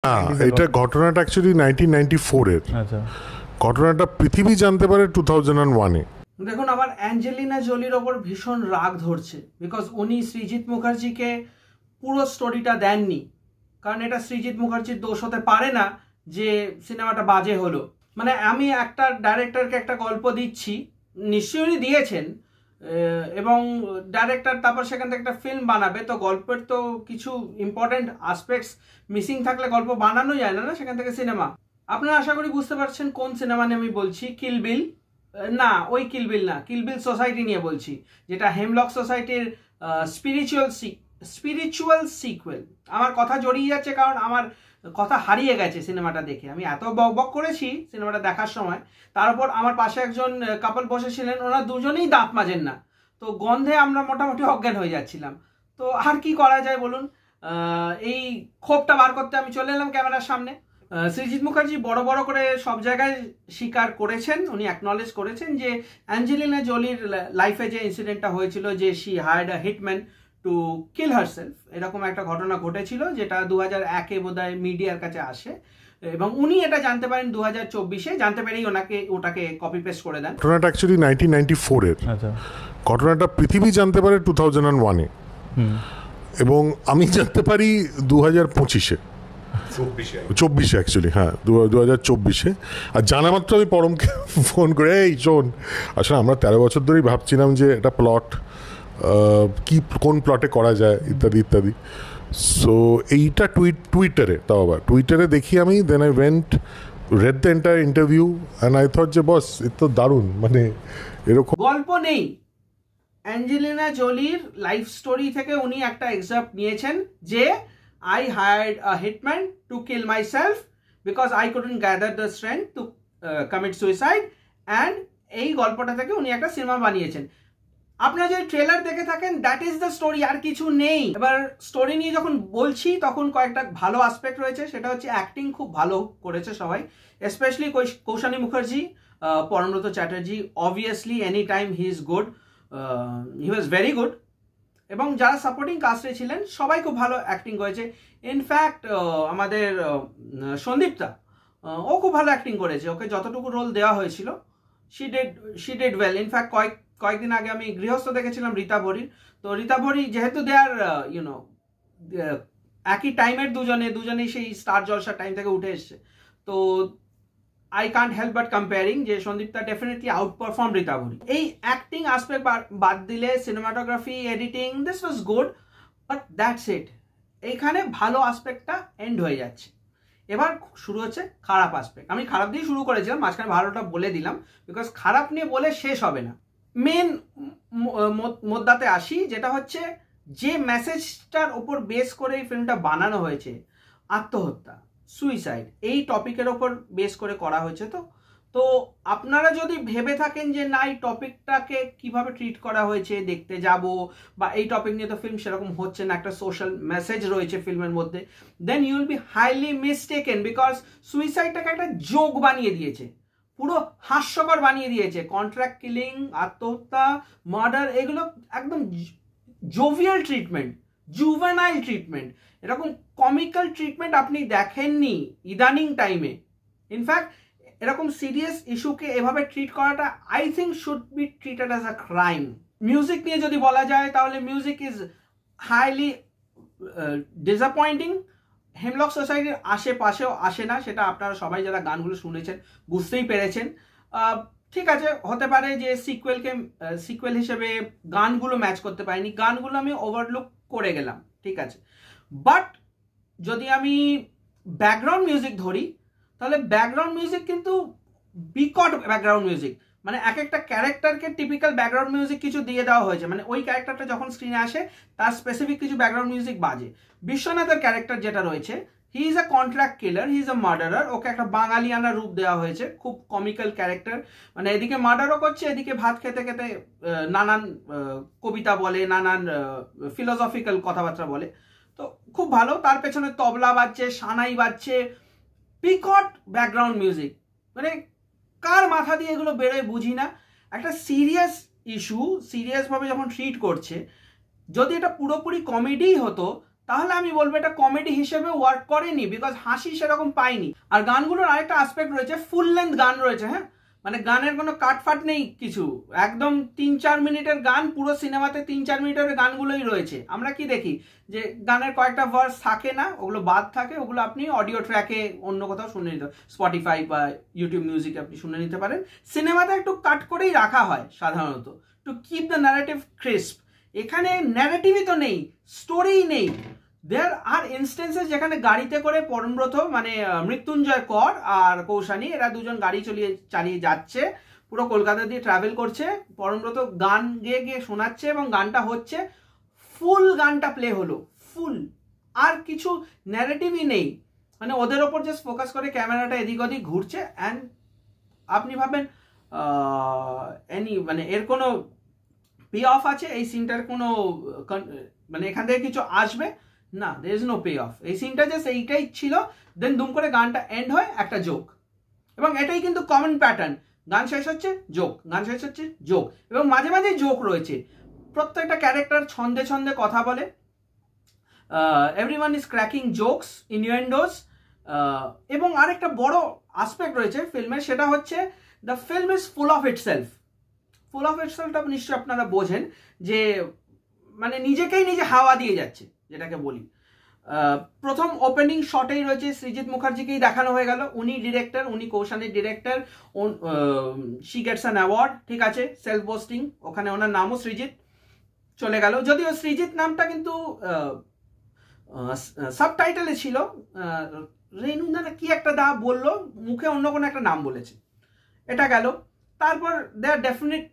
এটা ঘটনাটা অ্যাকচুয়ালি 1994-এর। আচ্ছা, ঘটনাটা পৃথিবী জানতে পারে 2001-এ। দেখুন, আবার অ্যাঞ্জেলিনা জোলির ওপর ভীষণ রাগ ধরছে বিকজ উনি সৃজিত মুখার্জিকে পুরো স্টোরিটা দেননি। কারণ এটা সৃজিত মুখার্জির দোষ হতে পারে না যে সিনেমাটা বাজে হলো। মানে আমি একটা ডাইরেক্টরকে একটা গল্প দিচ্ছি, নিশ্চয়ই উনি দিয়েছেন, এবং ডাইরেক্টর তারপর সেখান থেকে একটা ফিল্ম বানাবে, তো গল্পের তো কিছু ইম্পর্টেন্ট আসপেক্টস মিসিং থাকলে গল্প বানানো যায় না, সেখান থেকে সিনেমা। আপনারা আশা করি বুঝতে পারছেন কোন সিনেমা নিয়ে আমি বলছি। কিল বিল না, ওই কিল বিল না, কিল বিল সোসাইটি নিয়ে বলছি, যেটা হেমলক সোসাইটির স্পিরিচুয়াল সিকুয়েল। আমার কথা জড়িয়ে যাচ্ছে কারণ আমার কথা হারিয়ে গেছে সিনেমাটা দেখে। আমি এত বক বক করেছি সিনেমাটা দেখার সময়, তারপর আমার পাশে একজন কাপল বসেছিলেন, ওনারা দুজনেই দাঁত মাজেন না, তো গন্ধে আমরা মোটামুটি অজ্ঞান হয়ে যাচ্ছিলাম। তো আর কি করা যায় বলুন, এই ক্ষোভটা বার করতে আমি চলে এলাম ক্যামেরার সামনে। সৃজিত মুখার্জি বড় বড় করে সব জায়গায় স্বীকার করেছেন, উনি অ্যাকনলেজ করেছেন যে অ্যাঞ্জেলিনা জোলির লাইফে যে ইনসিডেন্টটা হয়েছিল, যে she hired a hitman two kill herself, এরকম একটা ঘটনা ঘটেছিল, যেটা 2001-এ বোধহয় মিডিয়ার কাছে আসে, এবং উনি এটা জানতে পারেন 2024-এ, জানতে পেরেই ওটাকে কপি পেস্ট করে দেন। ঘটনাটা অ্যাকচুয়ালি 1994-এর। আচ্ছা, ঘটনাটা পৃথিবী জানতে পারে 2001-এ, এবং আমি জানতে পারি 2025-এ, 24-এ অ্যাকচুয়ালি, হ্যাঁ 2024-এ। আর জানা মাত্র আমি পরমকে ফোন করে, এই শোন, আসলে আমরা 13 বছর ধরেই ভাবছিলাম যে এটা প্লট কি, কোন প্লটে করা যায়, ইত্যাদি ইত্যাদি। সো এইটা টুইটারে, তাও আবার টুইটারে দেখি আমি, then I went read the entire interview and I thought যে বস এ তো দারুণ, মানে এরকম গল্প নেই। অ্যাঞ্জেলিনা জোলির লাইফ স্টোরি থেকে উনি একটা এক্সাম্পল নিয়েছেন যে I hired a hitman to kill myself because I couldn't gather the strength to commit suicide, and এই গল্পটা থেকে উনি একটা সিনেমা বানিয়েছেন। আপনারা যদি ট্রেলার দেখে থাকেন, দ্যাট ইজ দ্য স্টোরি, আর কিছু নেই। এবার স্টোরি নিয়ে যখন বলছি তখন কয়েকটা ভালো আসপেক্ট রয়েছে, সেটা হচ্ছে অ্যাক্টিং খুব ভালো করেছে সবাই, specially Koushani Mukherjee, Parambrata Chatterjee, obviously any time he is good, he was very good, এবং যারা সাপোর্টিং কাস্টে ছিলেন সবাই খুব ভালো অ্যাক্টিং করেছে। ইনফ্যাক্ট আমাদের সন্দীপতা, ও খুব ভালো অ্যাক্টিং করেছে, ওকে যতটুকু রোল দেওয়া হয়েছিল শি ডিড ওয়েল। ইনফ্যাক্ট কয়েকদিন আগে আমি গৃহস্থ দেখেছিলাম রীতা ভরির, তো রীতা ভরি যেহেতু দেয়ার একই টাইমের দুজনেই সেই স্টার জলসার টাইম থেকে উঠে এসছে, তো I can't help but comparing যে সন্দীপতা ডেফিনেটলি আউট পারফর্ম রীতা ভরি। এই অ্যাক্টিং আসপেক্ট বাদ দিলে cinematography, editing, this was good, but that's it. এইখানে ভালো আসপেক্টটা এন্ড হয়ে যাচ্ছে, এবার শুরু হচ্ছে খারাপ আসপেক্ট। আমি খারাপ দিয়ে শুরু করেছিলাম, মাঝখানে ভালোটা বলে দিলাম, বিকজ খারাপ নিয়ে বলে শেষ হবে না। মেন মোদ্দাতে আসি, যেটা হচ্ছে যে মেসেজটার ওপর বেস করে এই ফিল্মটা বানানো হয়েছে, আত্মহত্যা, সুইসাইড, এই টপিকের ওপর বেস করে করা হয়েছে। তো আপনারা যদি ভেবে থাকেন যে না, এই টপিকটাকে কিভাবে ট্রিট করা হয়েছে দেখতে যাব, বা এই টপিক নিয়ে তো ফিল্ম সেরকম হচ্ছে না, একটা সোশ্যাল মেসেজ রয়েছে ফিল্মের মধ্যে, then you will be highly mistaken, because সুইসাইডটাকে একটা জোক বানিয়ে দিয়েছে, পুরো হাস্যকর বানিয়ে দিয়েছে। কন্ট্রাক্ট কিলিং, আত্মহত্যা, মার্ডার, এগুলো একদম জোভিয়াল ট্রিটমেন্ট, জুভেনাইল ট্রিটমেন্ট, এরকম কমিক্যাল ট্রিটমেন্ট আপনি দেখেননি ইদানিং টাইমে। ইনফ্যাক্ট এরকম সিরিয়াস ইস্যুকে এভাবে ট্রিট করাটা I think should be treated as a crime. Music নিয়ে যদি বলা যায়, তাহলে music is highly disappointing. Hemlock সোসাইটির আশেপাশেও আসে না, সেটা আপনারা সবাই যারা গানগুলো শুনেছেন বুঝতেই পেরেছেন। ঠিক আছে, হতে পারে যে সিকুয়েল হিসেবে গানগুলো ম্যাচ করতে পারিনি, গানগুলো আমি ওভারলুক করে গেলাম, ঠিক আছে। বাট যদি আমি ব্যাকগ্রাউন্ড মিউজিক ধরি, তাহলে ব্যাকগ্রাউন্ড মিউজিক কিন্তু বিকট ব্যাকগ্রাউন্ড মিউজিক, মানে এক একটা ক্যারেক্টারকে টিপিক্যাল ব্যাকগ্রাউন্ড মিউজিক কিছু দিয়ে দেওয়া হয়েছে, মানে ওই ক্যারেক্টারটা যখন স্ক্রিনে আসে তার স্পেসিফিক কিছু ব্যাকগ্রাউন্ড মিউজিক বাজে। বিশ্বনাথের ক্যারেক্টার যেটা রয়েছে, he is a contract killer, he is a murderer, okay একটা বাঙালিয়ানা রূপ দেওয়া হয়েছে, খুব কমিক্যাল ক্যারেক্টার, মানে এদিকে মার্ডারও করছে, এদিকে ভাত খেতে খেতে নানান কবিতা বলে, নানান ফিলোসফিক্যাল কথাবার্তা বলে, তো খুব ভালো। তার পেছনে তবলা বাজছে, সানাই বাজছে, পিকট ব্যাকগ্রাউন্ড মিউজিক, মানে কার মাথা দিয়ে এগুলো বেরোয় বুঝি না। একটা সিরিয়াস ইস্যু সিরিয়াসভাবে যখন ট্রিট করছে, যদি এটা পুরোপুরি কমেডিই হতো তাহলে আমি বলবো এটা কমেডি হিসেবে ওয়ার্ক করেনি, বিকজ হাসি সেরকম পাইনি। আর গানগুলোর আরেকটা আসপেক্ট রয়েছে, ফুল লেন্থ গান রয়েছে, হ্যাঁ, মানে গানের কোনো কাটফাট নেই কিছু, একদম 3-4 মিনিটের গান, পুরো সিনেমাতে 3-4 মিনিটের গানগুলোই রয়েছে। আমরা কি দেখি যে গানের কয়েকটা ভার্স থাকে না, ওগুলো বাদ থাকে, ওগুলো আপনি অডিও ট্র্যাকে অন্য কোথাও শুনে নিতে, স্পটিফাই বা ইউটিউব মিউজিকে আপনি শুনে নিতে পারেন। সিনেমাতে একটু কাট করেই রাখা হয় সাধারণত, to keep the narrative crisp. এখানে ন্যারেটিভই তো নেই, স্টোরিই নেই। দেয়ার আর ইনস্টেন্সেস যেখানে গাড়িতে করে পরমব্রত মানে মৃত্যুঞ্জয় কর আর কৌশানী এরা দুজন গাড়ি চালিয়ে যাচ্ছে, পুরো কলকাতা দিয়ে ট্রাভেল করছে, পরমব্রত গান গেয়ে গিয়ে শোনাচ্ছে এবং গানটা হচ্ছে, ফুল গানটা প্লে হলো, ফুল, আর কিছু ন্যারেটিভই নেই। মানে ওদের ওপর জাস্ট ফোকাস করে ক্যামেরাটা এদিক ওদিক ঘুরছে, অ্যান্ড আপনি ভাবেন মানে এর কোনো পে অফ আছে, এই সিনটার কোনো মানে এখান থেকে কিছু আসবে না, there is no pay off. এই সিনটা জাস্ট এইটাই ছিল, দেন দুম করে গানটা এন্ড হয় একটা জোক, এবং এটাই কিন্তু কমন প্যাটার্ন, গান শেষ হচ্ছে জোক, গান শেষ হচ্ছে জোক, এবং মাঝে মাঝে জোক রয়েছে। প্রত্যেকটা ক্যারেক্টার ছন্দে ছন্দে কথা বলে, everyone is cracking jokes, innuendos. এবং আরেকটা বড় আসপেক্ট রয়েছে ফিল্মের, সেটা হচ্ছে the film is full of itself. Full of ইটসেলফটা নিশ্চয়ই আপনারা বোঝেন, যে মানে নিজেকেই নিজে হাওয়া দিয়ে যাচ্ছে, যেটাকে বলি। প্রথম ওপেনিং শটেই রয়েছে সৃজিত মুখার্জিকেই দেখানো হয়ে গেল, উনি ডিরেক্টর, উনি কৌশানের director, she gets an award, ঠিক আছে, সেলফ পোস্টিং, ওখানে ওনার নামও সৃজিত চলে গেল, যদিও সৃজিত নামটা কিন্তু সাবটাইটেলে ছিল, রেনুদা কি একটা দা বললো, মুখে অন্য কোনো একটা নাম বলেছে, এটা গেল। তারপর there definite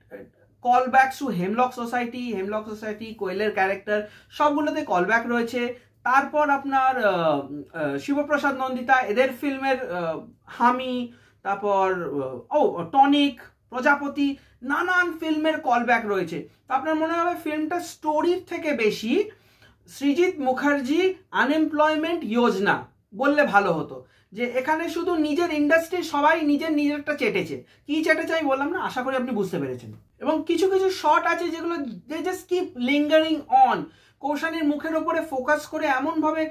call back to Hemlock society, কোয়েলের ক্যারেক্টার, সবগুলোতে কল ব্যাক রয়েছে। তারপর আপনার শিবপ্রসাদ নন্দিতা, এদের ফিল্মের হামি, তারপর টনিক, প্রজাপতি, নানান ফিল্মের কল ব্যাক রয়েছে। তো আপনার মনে হবে ফিল্মটা স্টোরির থেকে বেশি সৃজিত মুখার্জি আনএমপ্লয়মেন্ট যোজনা বললে ভালো হতো, যে এখানে শুধু নিজের ইন্ডাস্ট্রির সবাই নিজেরটা চেটেছে। কি চেটেছে আমি বললাম না, আশা করি আপনি বুঝতে পেরেছেন। এবং কিছু কিছু শট আছে যেগুলো they just keep lingering on, কৌশানীর মুখের ওপরে ফোকাস করে এমনভাবে,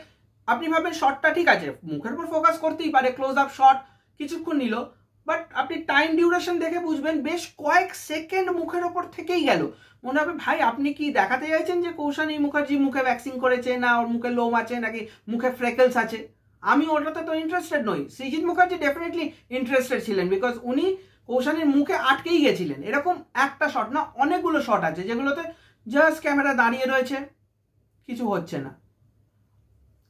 আপনি ভাবেন শটটা ঠিক আছে, মুখের উপর ফোকাস করতেই পারে, ক্লোজ আপ শট কিছুক্ষণ নিল, বাট আপনি টাইম ডিউরেশন দেখে বুঝবেন বেশ কয়েক সেকেন্ড মুখের ওপর থেকেই গেল। মনে হবে ভাই আপনি কি দেখাতে চাইছেন যে কৌশানী মুখার্জি মুখে ভ্যাকসিন করেছে, না ওর মুখে লোম আছে, নাকি মুখে ফ্রেকেলস আছে? আমি ওটাতে তো ইন্টারেস্টেড নই। সৃজিত মুখার্জি ডেফিনেটলি ইন্টারেস্টেড ছিলেন, বিকজ উনি কৌশানীর মুখে আটকেই গেছিলেন। এরকম একটা শট না, অনেকগুলো শট আছে যেগুলোতে জাস্ট ক্যামেরা দাঁড়িয়ে রয়েছে, কিছু হচ্ছে না।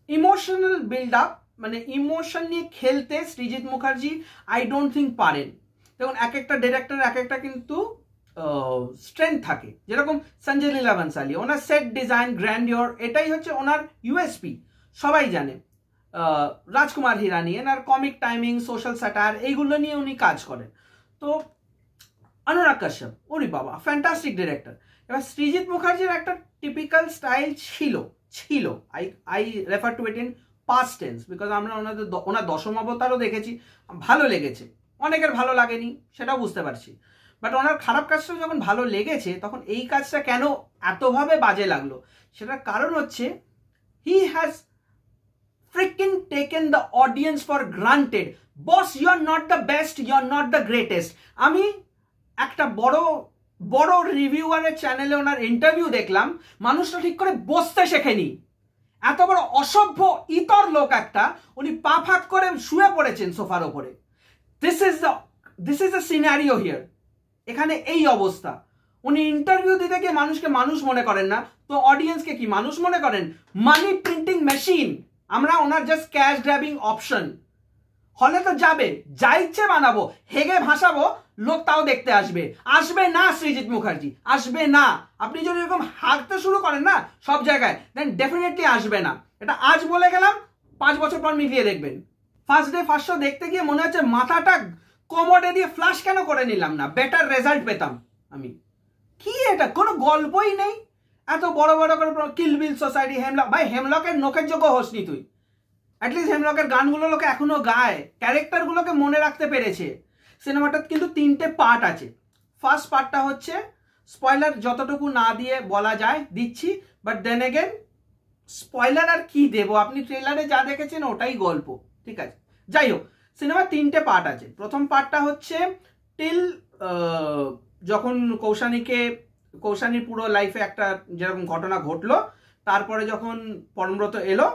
ইমোশনাল বিল্ড আপ, মানে ইমোশন নিয়ে খেলতে Srijit Mukherjee I don't think পারেন। দেখুন এক একটা ডিরেক্টর এক একটা কিন্তু স্ট্রেংথ থাকে, যেরকম সঞ্জয় লীলা বনসালি, ওনার সেট ডিজাইন গ্র্যান্ডিওর, এটাই হচ্ছে ওনার ইউএসপি, সবাই জানে। রাজকুমার হিরানি, এনার কমিক টাইমিং, সোশ্যাল স্যাটায়ার, এইগুলো নিয়ে উনি কাজ করেন। তো অনুরাগ কাশ্যপ, ওরে বাবা ফ্যান্টাস্টিক ডিরেক্টর। এবার সৃজিত মুখার্জির একটা টিপিক্যাল স্টাইল ছিল, I refer to it in past tense, because আমরা ওনার দশম অবতারও দেখেছি, ভালো লেগেছে, অনেকের ভালো লাগেনি সেটাও বুঝতে পারছি, বাট ওনার খারাপ কাজটা যখন ভালো লেগেছে তখন এই কাজটা কেন এতভাবে বাজে লাগলো, সেটার কারণ হচ্ছে he has freaking taken the audience for granted. Boss, you are not the best, you are not the greatest. আমি একটা বড় রিভিউয়ারের চ্যানেলে ওনার ইন্টারভিউ দেখলাম, মানুষটা ঠিক করে বসতে শেখেনি, এত বড় অসভ্য ইতর লোক একটা, উনি পা ফাঁক করে শুয়ে পড়েছেন সোফার ওপরে। This is the scenario here. এখানে এই অবস্থা, উনি ইন্টারভিউ দিতে গিয়ে মানুষকে মানুষ মনে করেন না, তো অডিয়েন্সকে কি মানুষ মনে করেন? মানি প্রিন্টিং মেশিন। আমরা ওনার জাস্ট ক্যাশ গ্র্যাবিং অপশন। হলে তো যাবে, যা ইচ্ছে বানাবো, হেগে ভাসাবো, লোক তাও দেখতে আসবে না সৃজিত মুখার্জি, আসবে না। আপনি যদি এরকম হাঁকতে শুরু করেন না সব জায়গায়, দেন ডেফিনেটলি আসবে না। এটা আজ বলে গেলাম, 5 বছর পর মিলিয়ে দেখবেন। ফার্স্ট ডে ফার্স্ট শো দেখতে গিয়ে মনে হচ্ছে মাথাটা কোমরে দিয়ে ফ্লাশ কেন করে নিলাম না, বেটার রেজাল্ট পেতাম আমি। কি এটা, কোনো গল্পই নেই। এত বড় বড় করে কিল বিল সোসাইটি, হেমলক, ভাই হেমলকের নখের যোগ্য হোসনি তুই। অ্যাটলিস্ট হেমলকের গানগুলো লোকে এখনো গায়, ক্যারেক্টারগুলোকে মনে রাখতে পেরেছে। সিনেমাটার কিন্তু 3টে পার্ট আছে। ফার্স্ট পার্টটা হচ্ছে, স্পয়লার যতটুকু না দিয়ে বলা যায় দিচ্ছি, বাট দেন এগেন স্পয়লার আর কি দেবো, আপনি ট্রেলারে যা দেখেছেন ওটাই গল্প, ঠিক আছে। যাই হোক, সিনেমা 3টে পার্ট আছে। প্রথম পার্টটা হচ্ছে টিল যখন কৌশানীর পুরো লাইফে একটা যেরকম ঘটনা ঘটলো, তারপরে যখন পরমব্রত এলো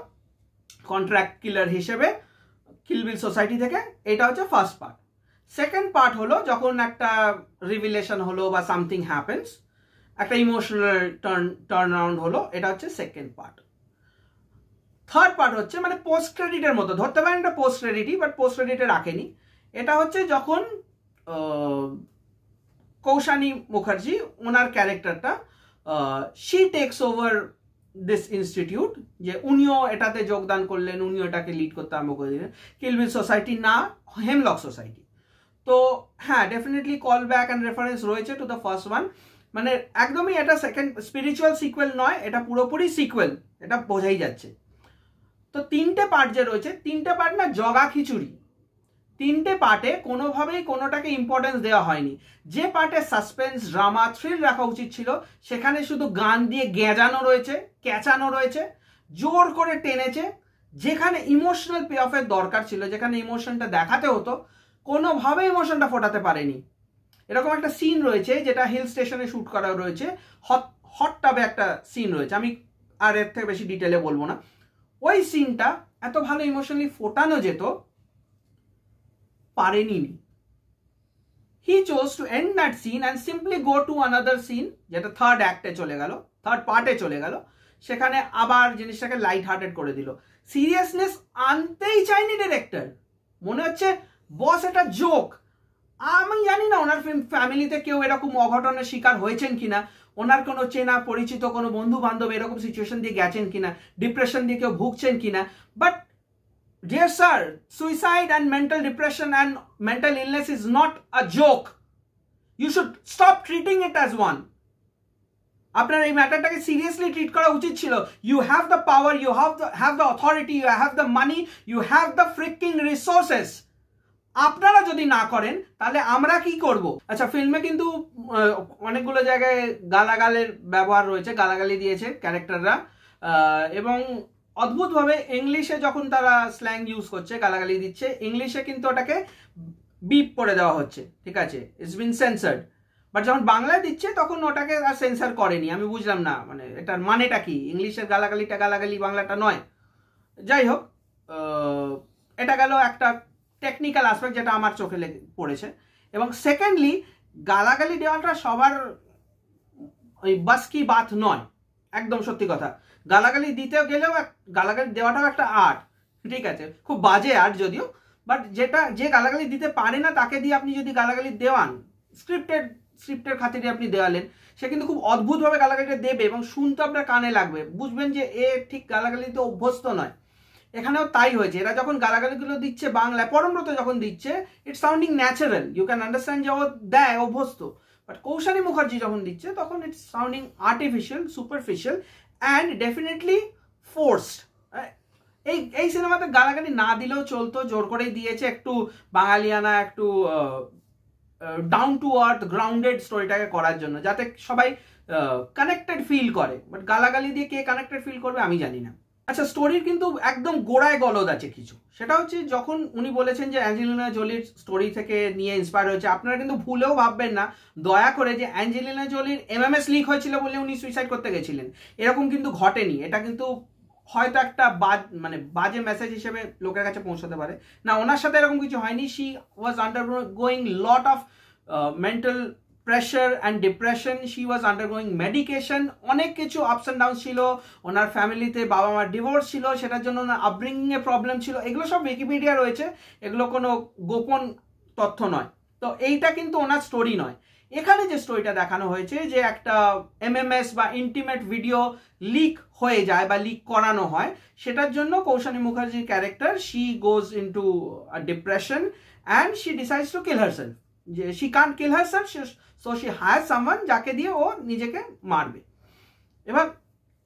কন্ট্রাক্ট কিলার হিসেবে কিল বিল সোসাইটি থেকে, এটা হচ্ছে ফার্স্ট পার্ট। সেকেন্ড পার্ট হলো যখন একটা রিভিলেশন হলো বা সামথিং হ্যাপেন্স, একটা ইমোশনাল টার্ন রাউন্ড হলো, এটা হচ্ছে সেকেন্ড পার্ট। থার্ড পার্ট হচ্ছে মানে পোস্ট ক্রেডিটের মতো ধরতে পারেন, এটা পোস্ট ক্রেডিটই, বাট পোস্ট ক্রেডিটে রাখেনি। এটা হচ্ছে যখন কৌশানী মুখার্জি, ওনার ক্যারেক্টারটা, she tax over this institute, যে উনিও এটাতে যোগদান করলেন, উনিও এটাকে লিড করতে আরম্ভ করে দিলেন। কিল বিল সোসাইটি না, হেমলক সোসাইটি। তো হ্যাঁ, definitely call back and reference রয়েছে টু দ্য ফার্স্ট ওয়ান। মানে একদমই এটা সেকেন্ড স্পিরিচুয়াল সিকুয়েল নয়, এটা পুরোপুরি সিকুয়েল, এটা বোঝাই যাচ্ছে। তো 3টে পার্ট যে রয়েছে, 3টে পার্ট না জগা খিচুড়ি। 3টে পার্টে কোনোভাবেই কোনোটাকে ইম্পর্টেন্স দেওয়া হয়নি। যে পার্টে সাসপেন্স, ড্রামা, থ্রিল রাখা উচিত ছিল, সেখানে শুধু গান দিয়ে গেঁজানো রয়েছে, ক্যাচানো রয়েছে, জোর করে টেনেছে। যেখানে ইমোশনাল পে অফের দরকার ছিল, যেখানে ইমোশনটা দেখাতে হতো, কোনোভাবে ইমোশনটা ফোটাতে পারেনি। এরকম একটা সিন রয়েছে যেটা হিল স্টেশনে শ্যুট করা রয়েছে, হট টাবে একটা সিন রয়েছে, আমি আর এর থেকে বেশি ডিটেলে বলবো না। ওই সিনটা এত ভালো ইমোশনালি ফোটানো যেত, পারেনি। He chose to end that scene and simply go to another scene, যেটা থার্ড অ্যাক্টে চলে গেল, থার্ড পার্টে চলে গেল। সেখানে আবার জিনিসটাকে লাইট হার্টেড করে দিল, সিরিয়াসনেস আনতেই চায়নি ডিরেক্টর। মনে হচ্ছে বস এটা জোক। আমি জানি না ওনার ফ্যামিলিতে কেউ এরকম অঘটনের শিকার হয়েছেন কিনা, ওনার কোনো চেনা পরিচিত কোনো বন্ধু বান্ধব এরকম সিচুয়েশন দিয়ে গেছেন কিনা, ডিপ্রেশন দিয়ে কেউ ভুগছেন কিনা। But dear sir, suicide and mental depression and mental illness is not a joke. You should stop treating it as one. আপনার এই ম্যাটারটাকে সিরিয়াসলি ট্রিট করা উচিত ছিল। You have the power, you have the authority, you have the money, you have the freaking resources. আপনারা যদি না করেন তাহলে আমরা কি করব? আচ্ছা, ফিল্মে কিন্তু অনেকগুলো জায়গায় গালাগালের ব্যবহার রয়েছে, গালাগালি দিয়েছে ক্যারেক্টাররা, এবং অদ্ভুতভাবে ইংলিশে যখন তারা স্ল্যাং ইউজ করছে, গালাগালি দিচ্ছে, ইংলিশে কিন্তু ওটাকে বিপ করে দেওয়া হচ্ছে, ঠিক আছে, ইটস বিন সেন্সার্ড। বাট যখন বাংলায় দিচ্ছে তখন ওটাকে আর সেন্সার করেনি। আমি বুঝলাম না মানে এটার মানেটা কি, ইংলিশের গালাগালিটা গালাগালি, বাংলাটা নয়। যাই হোক, এটা গেল একটা টেকনিক্যাল অ্যাসপেক্ট যেটা আমার চোখে পড়েছে। এবং সেকেন্ডলি, গালাগালি দেওয়াটা সবার ওই বাস কি বাত নয়, একদম সত্যি কথা। গালাগালি দিতে গেলেও গালাগালি দেওয়াটাও একটা আর্ট, ঠিক আছে, খুব বাজে আর্ট যদিও। বাট যে গালাগালি দিতে পারে না তাকে দিয়ে আপনি যদি গালাগালি দেওয়ান, স্ক্রিপ্টের খাতিরে আপনি দেওয়ালেন, সে কিন্তু খুব অদ্ভুতভাবে গালাগালিটা দেবে এবং শুনতে আপনার কানে লাগবে, বুঝবেন যে এ ঠিক গালাগালিতে অভ্যস্ত নয়। এখানেও তাই হয়েছে। এরা যখন গালাগালিগুলো দিচ্ছে বাংলায়, পরমব্রত যখন দিচ্ছে, it's sounding natural, you can understand যে ও দেয় অভ্যস্ত। বাট কৌশানী মুখার্জি যখন দিচ্ছে তখন it's sounding artificial, superficial and definitely forced. এই সিনেমাতে গালাগালি না দিলেও চলতো, জোর করেই দিয়েছে, একটু বাঙালিয়ানা, একটু ডাউন টু আর্থ গ্রাউন্ডেড স্টোরিটাকে করার জন্য, যাতে সবাই কানেক্টেড ফিল করে। বাট গালাগালি দিয়ে কে কানেক্টেড ফিল করবে আমি জানি না। আচ্ছা, স্টোরির কিন্তু একদম গোড়ায় গলদ আছে কিছু। সেটা হচ্ছে যখন উনি বলেছেন যে অ্যাঞ্জেলিনা জোলির স্টোরি থেকে নিয়ে ইন্সপায়ার হয়েছে, আপনারা কিন্তু ভুলেও ভাববেন না দয়া করে যে অ্যাঞ্জেলিনা জোলির MMS লিক হয়েছিল বলে উনি সুইসাইড করতে গেছিলেন, এরকম কিন্তু ঘটেনি। এটা কিন্তু হয়তো একটা বাজে মেসেজ হিসেবে লোকের কাছে পৌঁছাতে পারে না, ওনার সাথে এরকম কিছু হয়নি। She was undergoing lot of mental pressure and depression, she was undergoing medication, অনেক কিছু আপস অ্যান্ড ডাউন ছিল। ওনার ফ্যামিলিতে বাবা মার ডিভোর্স ছিল, সেটার জন্য ওনার আপব্রিঙ্গিংয়ে প্রবলেম ছিল। এগুলো সব উইকিপিডিয়া রয়েছে, এগুলো কোনো গোপন তথ্য নয়। তো এইটা কিন্তু ওনার স্টোরি নয়। এখানে যে স্টোরিটা দেখানো হয়েছে, যে একটা MMS বা ইন্টিমেট ভিডিও লিক হয়ে যায় বা লিক করানো হয়, সেটার জন্য কৌশানী মুখার্জির character, she goes into depression and she decides to kill herself. যে she can't kill herself, so she hire someone যাকে দিয়ে ও নিজেকে মারবে। এবার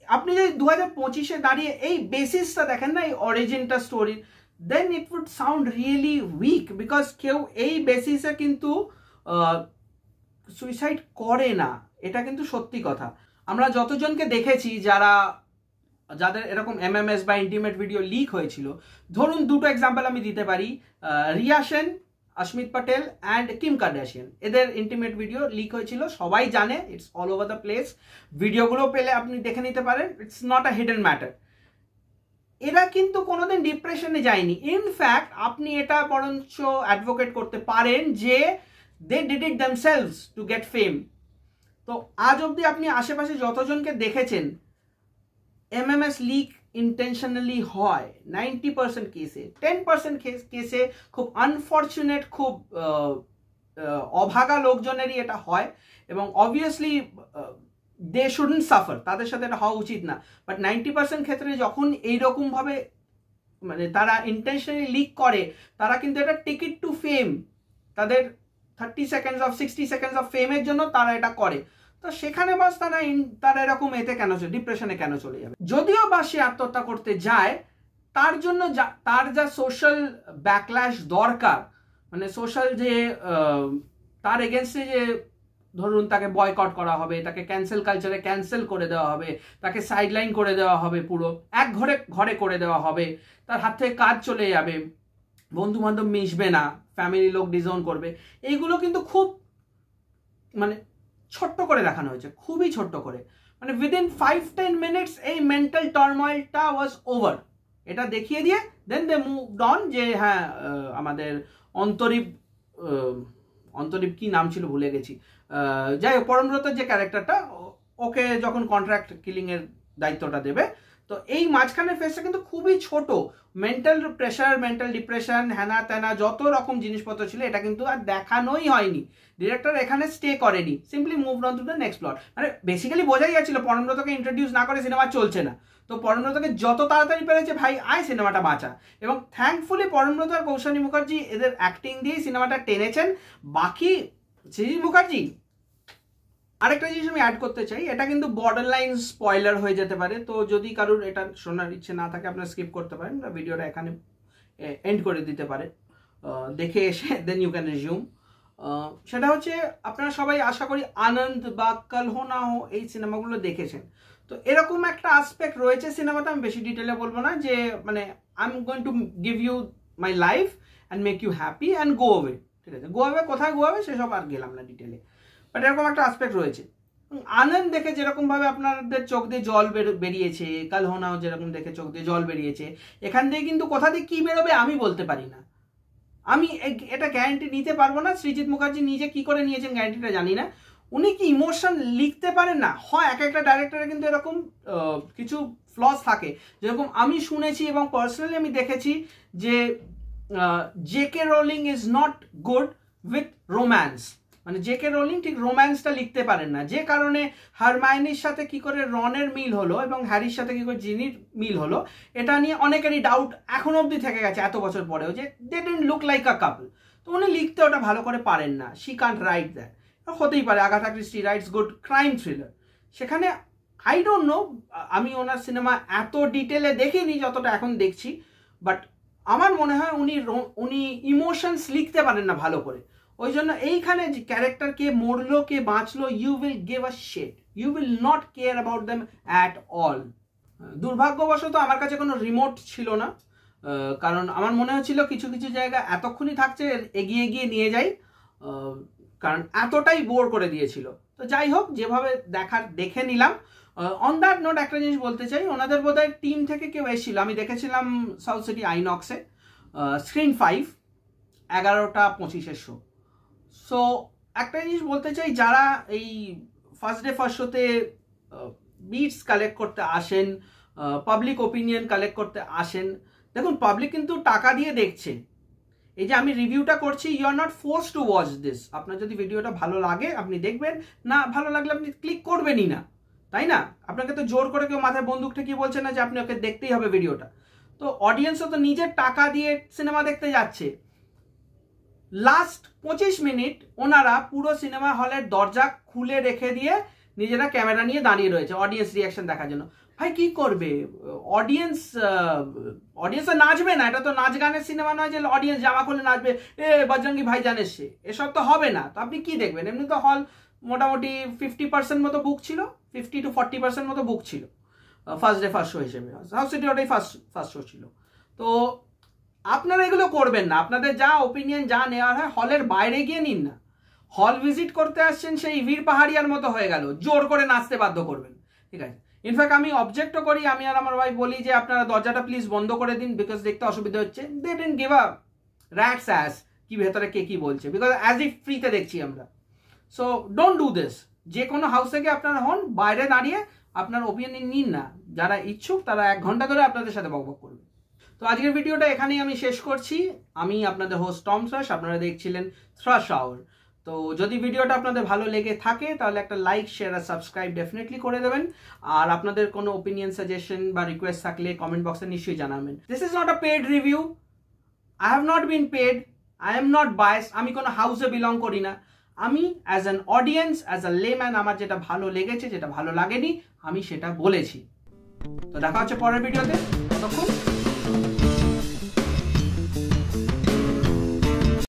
আপনি যদি 2025-এ দাঁড়িয়ে এই বেসিসটা দেখেন না, এই অরিজিনটা স্টোরির, then it would sound really weak, because কেউ এই বেসিসে কিন্তু সুইসাইড করে না, এটা কিন্তু সত্যি কথা। আমরা যতজনকে দেখেছি যারা যাদের এরকম MMS বা ইন্টিমেট ভিডিও লিক হয়েছিল, ধরুন দুটো এক্সাম্পল আমি দিতে পারি, Riya Sen, অস্মিত Patel and Kim Kardashian, এদের ইন্টিমেট ভিডিও লিক হয়েছিল, সবাই জানে, it's all over the place, ভিডিওগুলো পেলে আপনি দেখে নিতে পারেন, it's not a hidden matter. এরা কিন্তু কোনোদিন ডিপ্রেশনে যায়নি, ইনফ্যাক্ট আপনি এটা বরঞ্চ অ্যাডভোকেট করতে পারেন যে they did it themselves to get fame. তো আজ অবধি আপনি আশেপাশে যতজনকে দেখেছেন MMS লিক ইন্টেনশনালি হয় 90% কেসে, 10% কেসে খুব আনফর্চুনেট, খুব অভাগা লোকজনেরই এটা হয়, এবং অবভিয়াসলি দে শুডন্ট সাফার, তাদের সাথে এটা হওয়া উচিত না। বাট 90% ক্ষেত্রে যখন এইরকমভাবে মানে তারা ইন্টেনশনালি লিক করে, তারা কিন্তু এটা টিকিট টু ফেম, তাদের 30 সেকেন্ডস অফ 60 সেকেন্ডস অফ ফেমের জন্য তারা এটা করে। তো সেখানে বাস তারা এরকম এতে কেন ডিপ্রেশনে কেন চলে যাবে? যদিও বা সে আত্মহত্যা করতে যায়, তার জন্য তার যা সোশ্যাল ব্যাকল্যাশ দরকার, মানে সোশ্যাল যে তার এগেনস্টে যে ধরুন তাকে বয়কট করা হবে, তাকে ক্যান্সেল কালচারে ক্যান্সেল করে দেওয়া হবে, তাকে সাইডলাইন করে দেওয়া হবে, পুরো এক ঘরে করে দেওয়া হবে, তার হাত থেকে কাজ চলে যাবে, বন্ধু বান্ধব মিশবে না, ফ্যামিলি লোক ডিসওন করবে, এইগুলো কিন্তু খুব মানে ছোট্ট করে দেখানো হয়েছে, খুবই ছোট্ট করে, মানে উইদিন 5-10 মিনিটস এই মেন্টাল টার্ময়েলটা ওয়াজ ওভার। এটা দেখিয়ে দিয়ে দেন দে মুভড অন, যে হ্যাঁ আমাদের অন্তরীপ কি নাম ছিল ভুলে গেছি, যাই হোক পরমব্রতর যে ক্যারেক্টারটা, ওকে যখন কন্ট্রাক্ট কিলিং এর দায়িত্বটা দেবে, তো এই মাঝখানের ফেসটা কিন্তু খুবই ছোট, মেন্টাল প্রেশার, মেন্টাল ডিপ্রেশন, হ্যানা ত্যানা যত রকম জিনিসপত্র ছিল, এটা কিন্তু আর দেখানোই হয়নি, ডিরেক্টর এখানে স্টে করেনি, simply move on to the next plot. মানে বেসিক্যালি বোঝাই যাচ্ছিল পরমব্রতকে ইন্ট্রোডিউস না করে সিনেমা চলছে না, তো পরমব্রতকে যত তাড়াতাড়ি পেরেছে ভাই আয় সিনেমাটা বাঁচা, এবং থ্যাঙ্কফুলি পরমব্রত আর কৌশানী মুখার্জি এদের অ্যাক্টিং দিয়েই সিনেমাটা টেনেছেন। বাকি সৃজিত মুখার্জি, আরেকটা জিনিস আমি অ্যাড করতে চাই, এটা কিন্তু বর্ডার লাইন স্পয়লার হয়ে যেতে পারে, তো যদি কারোর এটা শোনার ইচ্ছে না থাকে আপনারা স্কিপ করতে পারেন, ভিডিওটা এখানে এন্ড করে দিতে পারে, দেখে এসে দেন ইউ ক্যান রিজিউম। সেটা হচ্ছে আপনারা সবাই আশা করি আনন্দ বা কল হো না হো এই সিনেমাগুলো দেখেছেন, তো এরকম একটা আসপেক্ট রয়েছে সিনেমাতে, আমি বেশি ডিটেলে বলবো না, যে মানে I am going to give you my life and make you happy and go away, ঠিক আছে, গো অ্যাওয়ে কোথায় গো অ্যাওয়ে সেসব আর গেলাম না ডিটেলে, বাট এরকম একটা আসপেক্ট রয়েছে। আনন্দ দেখে যেরকম ভাবে আপনাদের চোখ দিয়ে জল বেরিয়েছে, কাল হো না হো যেরকম দেখে চোখ দিয়ে জল বেরিয়েছে, এখান দিয়ে কিন্তু কোথা দিয়ে কি বেরোবে আমি বলতে পারি না, আমি এটা গ্যারান্টি নিতে পারবো না। সৃজিত মুখার্জি নিজে কি করে নিয়েছেন গ্যারান্টিটা জানি না, উনি কি ইমোশন লিখতে পারেন না, হয় এক একটা ডাইরেক্টরের কিন্তু এরকম কিছু ফ্লস থাকে, যেরকম আমি শুনেছি এবং পার্সোনালি আমি দেখেছি যে JK Rowling is not good with romance, মানে জেকে রোলিং ঠিক রোম্যান্সটা লিখতে পারেন না, যে কারণে হারমাইনির সাথে কি করে রনের মিল হলো এবং হ্যারির সাথে কি করে জিনির মিল হলো, এটা নিয়ে অনেকেরই ডাউট এখন অবধি থেকে গেছে এত বছর পরেও, যে they didn't look like a couple. তো উনি লিখতে ওটা ভালো করে পারেন না, শি কান্ট রাইট দ্যাট, হতেই পারে, Agatha Christie writes good crime thriller, সেখানে আই ডোন্ট নো, আমি ওনার সিনেমা এত ডিটেলে দেখিনি যতটা এখন দেখছি, বাট আমার মনে হয় উনি ইমোশনস লিখতে পারেন না ভালো করে, ওই জন্য এইখানে ক্যারেক্টার কে মরলো কে বাঁচলো, you will give a shit, you will not care about them at all. দুর্ভাগ্যবশত আমার কাছে কোনো রিমোট ছিল না, কারণ আমার মনে হচ্ছিল কিছু কিছু জায়গা এতক্ষণই থাকছে এগিয়ে নিয়ে যাই, কারণ এতটাই বোর করে দিয়েছিল। তো যাই হোক, যেভাবে দেখে নিলাম। অন দ্যাট নোট একটা জিনিস বলতে চাই, ওনাদের বোধহয় টিম থেকে কেউ এসেছিল, আমি দেখেছিলাম সাউথ সিটি আইনক্সে, স্ক্রিন 5 11:25 শো। সো একটা জিনিস বলতে চাই, যারা এই ফার্স্ট ডে ফার্স্ট শোতে বিটস কালেক্ট করতে আসেন, পাবলিক ওপিনিয়ন কালেক্ট করতে আসেন, দেখুন পাবলিক কিন্তু টাকা দিয়ে দেখছে, এই যে আমি রিভিউটা করছি, you are not force to watch this, আপনার যদি ভিডিওটা ভালো লাগে আপনি দেখবেন, না ভালো লাগলে আপনি ক্লিক করবেনই না, তাই না? আপনাকে তো জোর করে কেউ মাথায় বন্দুক ঠেকিয়ে বলছে না যে আপনি ওকে দেখতেই হবে ভিডিওটা, তো অডিয়েন্সও তো নিজের টাকা দিয়ে সিনেমা দেখতে যাচ্ছে। লাস্ট 25 মিনিট ওনারা পুরো সিনেমা হলের দরজা খুলে রেখে দিয়ে নিজেরা ক্যামেরা নিয়ে দাঁড়িয়ে রয়েছে অডিয়েন্স রিয়াকশন দেখার জন্য। ভাই কি করবে অডিয়েন্স? অডিয়েন্স নাচবে না, এটা তো নাচ গানের সিনেমা নয় যে অডিয়েন্স জামা খুলে নাচবে, এ বজরঙ্গি ভাইজান এসছে, এসব তো হবে না। তো আপনি কি দেখবেন? এমনি তো হল মোটামুটি 50% মতো বুক ছিল, 50 to 40% মতো বুক ছিল, ফার্স্ট ডে ফার্স্ট শো হিসেবে। হাউস সিটি ওটাই ফার্স্ট শো ছিল। তো আপনারা এগুলো করবেন না, আপনাদের যা ওপিনিয়ন যা নেওয়ার হয় হলের বাইরে গিয়ে নিন না। হল ভিজিট করতে আসছেন সেই বীর পাহাড়িয়ার মতো হয়ে গেল, জোর করে নাচতে বাধ্য করবেন, ঠিক আছে। ইনফ্যাক্ট আমি অবজেক্টও করি, আমি আর আমার ওয়াইফ বলি যে আপনারা দরজাটা প্লিজ বন্ধ করে দিন, বিকজ দেখতে অসুবিধা হচ্ছে। They didn't give a rat's ass কি ভেতরে কে কি বলছে, বিকজ অ্যাজ ইফ ফ্রিতে দেখছি আমরা। So don't do this. যে কোনো হাউস থেকে আপনারা হন, বাইরে দাঁড়িয়ে আপনার ওপিনিয়ন নিন না। যারা ইচ্ছুক তারা 1 ঘন্টা ধরে আপনাদের সাথে বকবক করবে। তো আজকের ভিডিওটা এখানেই আমি শেষ করছি। আমি আপনাদের হোস্ট টম থ্রাশ, আপনারা দেখছিলেন থ্রাশ আওয়ার। তো যদি ভিডিওটা আপনাদের ভালো লেগে থাকে তাহলে একটা লাইক, শেয়ার আর সাবস্ক্রাইব ডেফিনেটলি করে দেবেন। আর আপনাদের কোনো ওপিনিয়ন, সাজেশন বা রিকোয়েস্ট থাকলে কমেন্ট বক্সে নিশ্চয়ই জানাবেন। This is not a paid review, I have not been paid, I am not bias. আমি কোনো হাউসে বিলং করি না। আমি as an audience, as a layman, আমার যেটা ভালো লেগেছে, যেটা ভালো লাগেনি, আমি সেটা বলেছি। তো দেখা হচ্ছে পরের ভিডিওতে। ততক্ষণ